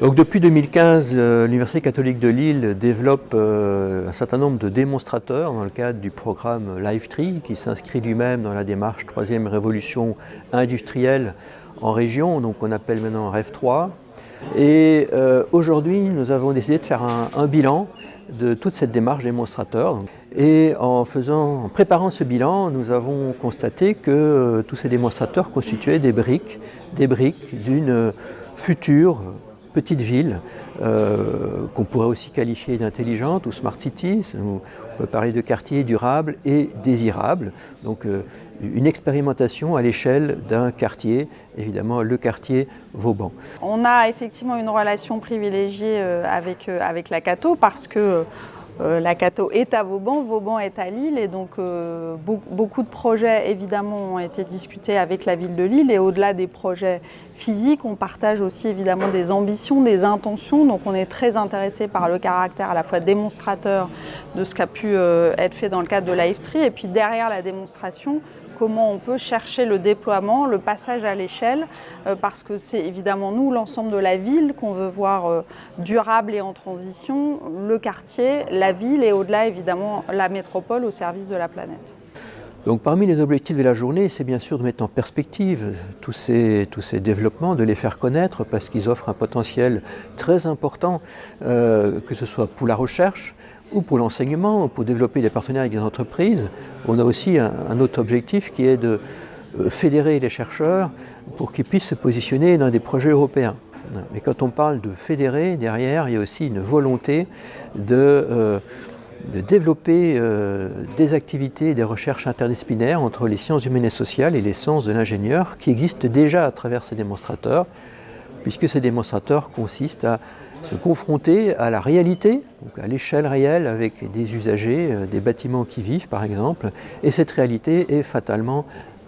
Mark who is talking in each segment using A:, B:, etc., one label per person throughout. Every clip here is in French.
A: Donc depuis 2015, l'Université catholique de Lille développe un certain nombre de démonstrateurs dans le cadre du programme LiveTree qui s'inscrit lui-même dans la démarche 3e révolution industrielle en région, donc on appelle maintenant REV3. Et aujourd'hui, nous avons décidé de faire un bilan de toute cette démarche démonstrateur. Et en préparant ce bilan, nous avons constaté que tous ces démonstrateurs constituaient des briques d'une future petite ville qu'on pourrait aussi qualifier d'intelligente ou smart cities. On peut parler de quartiers durables et désirables. Donc une expérimentation à l'échelle d'un quartier, évidemment le quartier Vauban.
B: On a effectivement une relation privilégiée avec la Cato parce que la Cato est à Vauban, Vauban est à Lille et donc beaucoup de projets évidemment ont été discutés avec la ville de Lille et au-delà des projets physiques, on partage aussi évidemment des ambitions, des intentions, donc on est très intéressé par le caractère à la fois démonstrateur de ce qui a pu être fait dans le cadre de LiveTree et puis derrière la démonstration, comment on peut chercher le déploiement, le passage à l'échelle, parce que c'est évidemment nous, l'ensemble de la ville, qu'on veut voir durable et en transition, le quartier, la ville et au-delà évidemment la métropole au service de la planète.
A: Donc parmi les objectifs de la journée, c'est bien sûr de mettre en perspective tous ces développements, de les faire connaître parce qu'ils offrent un potentiel très important, que ce soit pour la recherche, ou pour l'enseignement, ou pour développer des partenariats avec des entreprises. On a aussi un autre objectif qui est de fédérer les chercheurs pour qu'ils puissent se positionner dans des projets européens. Mais quand on parle de fédérer, derrière, il y a aussi une volonté de développer des activités et des recherches interdisciplinaires entre les sciences humaines et sociales et les sciences de l'ingénieur qui existent déjà à travers ces démonstrateurs, puisque ces démonstrateurs consistent à se confronter à la réalité, donc à l'échelle réelle avec des usagers, des bâtiments qui vivent par exemple, et cette réalité est fatalement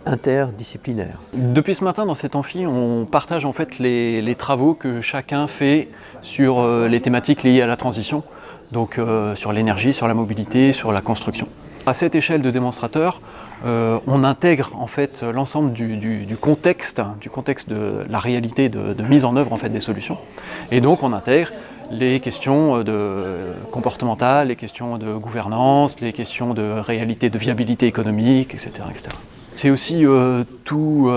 A: interdisciplinaire.
C: Depuis ce matin dans cet amphi, on partage en fait les travaux que chacun fait sur les thématiques liées à la transition, donc sur l'énergie, sur la mobilité, sur la construction. À cette échelle de démonstrateur, on intègre en fait l'ensemble du contexte de la réalité de mise en œuvre en fait des solutions. Et donc on intègre les questions comportementales, les questions de gouvernance, les questions de réalité de viabilité économique, etc. etc. C'est aussi tout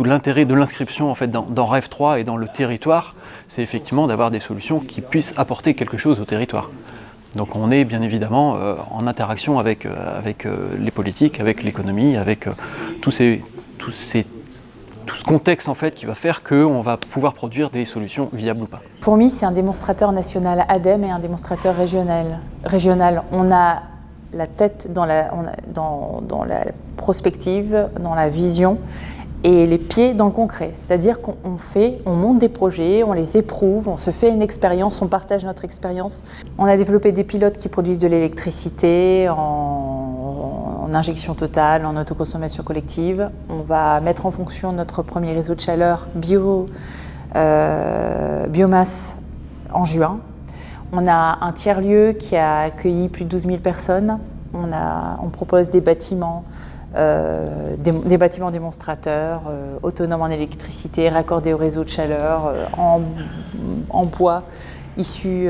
C: l'intérêt de l'inscription en fait, dans REV3 et dans le territoire, c'est effectivement d'avoir des solutions qui puissent apporter quelque chose au territoire. Donc on est bien évidemment en interaction avec les politiques, avec l'économie, avec tout ce contexte en fait qui va faire qu'on va pouvoir produire des solutions viables ou pas.
D: Fourmi, c'est un démonstrateur national ADEME et un démonstrateur régional. On a la tête dans la prospective, dans la vision, et les pieds dans le concret. C'est-à-dire qu'on monte des projets, on les éprouve, on se fait une expérience, on partage notre expérience. On a développé des pilotes qui produisent de l'électricité en injection totale, en autoconsommation collective. On va mettre en fonction notre premier réseau de chaleur biomasse en juin. On a un tiers-lieu qui a accueilli plus de 12 000 personnes. On propose des bâtiments démonstrateurs, autonomes en électricité, raccordés au réseau de chaleur, en bois, issus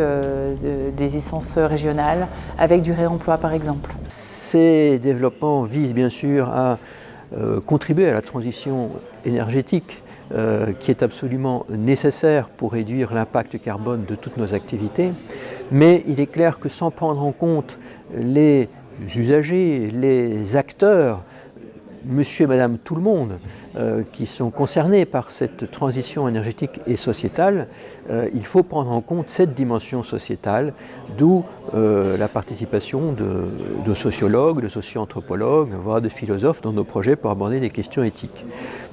D: des essences régionales, avec du réemploi par exemple.
A: Ces développements visent bien sûr à contribuer à la transition énergétique qui est absolument nécessaire pour réduire l'impact carbone de toutes nos activités, mais il est clair que sans prendre en compte les usagers, les acteurs, monsieur et madame tout le monde, qui sont concernés par cette transition énergétique et sociétale, il faut prendre en compte cette dimension sociétale, d'où la participation de sociologues, de socio-anthropologues, voire de philosophes dans nos projets pour aborder des questions éthiques.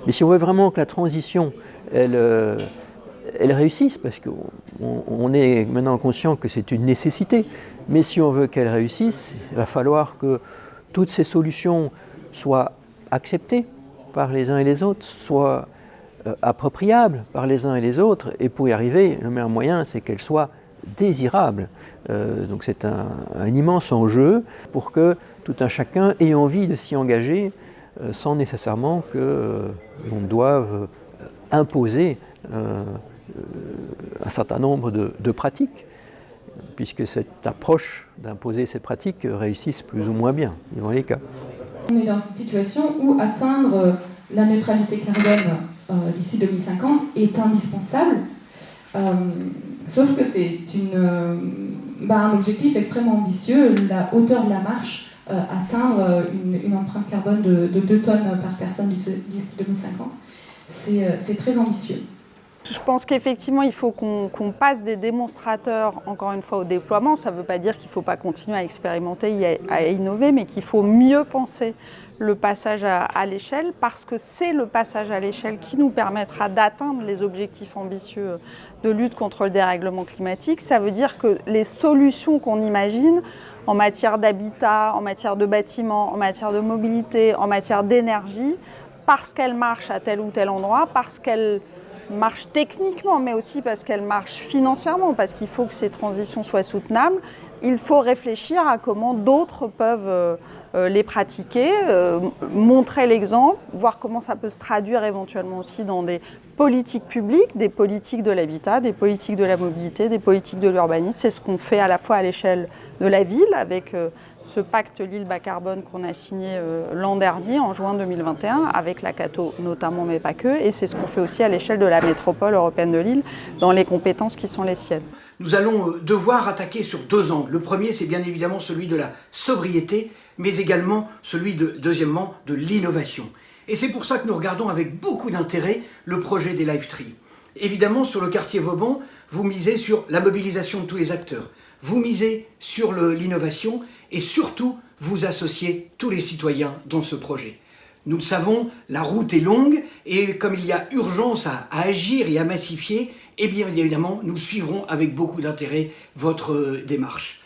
A: Mais si on veut vraiment que la transition, elle réussisse, parce qu'on est maintenant conscient que c'est une nécessité, mais si on veut qu'elle réussisse, il va falloir que toutes ces solutions soient acceptées par les uns et les autres, soient appropriables par les uns et les autres, et pour y arriver, le meilleur moyen, c'est qu'elles soient désirables. Donc c'est un immense enjeu pour que tout un chacun ait envie de s'y engager sans nécessairement que l'on doive imposer un certain nombre de pratiques, puisque cette approche d'imposer ces pratiques réussisse plus ou moins bien, dans les cas.
E: On est dans une situation où atteindre la neutralité carbone d'ici 2050 est indispensable, sauf que c'est un objectif extrêmement ambitieux, la hauteur de la marche, atteindre une empreinte carbone de 2 tonnes par personne d'ici 2050, c'est très ambitieux.
B: Je pense qu'effectivement, il faut qu'on passe des démonstrateurs, encore une fois, au déploiement. Ça ne veut pas dire qu'il ne faut pas continuer à expérimenter, à innover, mais qu'il faut mieux penser le passage à l'échelle, parce que c'est le passage à l'échelle qui nous permettra d'atteindre les objectifs ambitieux de lutte contre le dérèglement climatique. Ça veut dire que les solutions qu'on imagine en matière d'habitat, en matière de bâtiments, en matière de mobilité, en matière d'énergie, parce qu'elles marchent à tel ou tel endroit, parce qu'elles marche techniquement, mais aussi parce qu'elle marche financièrement, parce qu'il faut que ces transitions soient soutenables. Il faut réfléchir à comment d'autres peuvent les pratiquer, montrer l'exemple, voir comment ça peut se traduire éventuellement aussi dans des politiques publiques, des politiques de l'habitat, des politiques de la mobilité, des politiques de l'urbanisme. C'est ce qu'on fait à la fois à l'échelle de la ville avec ce pacte Lille bas carbone qu'on a signé l'an dernier, en juin 2021, avec la CATO notamment, mais pas que. Et c'est ce qu'on fait aussi à l'échelle de la métropole européenne de Lille, dans les compétences qui sont les siennes.
F: Nous allons devoir attaquer sur 2 angles. Le premier, c'est bien évidemment celui de la sobriété, mais également celui, deuxièmement, de l'innovation. Et c'est pour ça que nous regardons avec beaucoup d'intérêt le projet des Live-Tree. Évidemment, sur le quartier Vauban, vous misez sur la mobilisation de tous les acteurs. Vous misez sur l'innovation et surtout, vous associez tous les citoyens dans ce projet. Nous le savons, la route est longue et comme il y a urgence à agir et à massifier, eh bien évidemment, nous suivrons avec beaucoup d'intérêt votre démarche.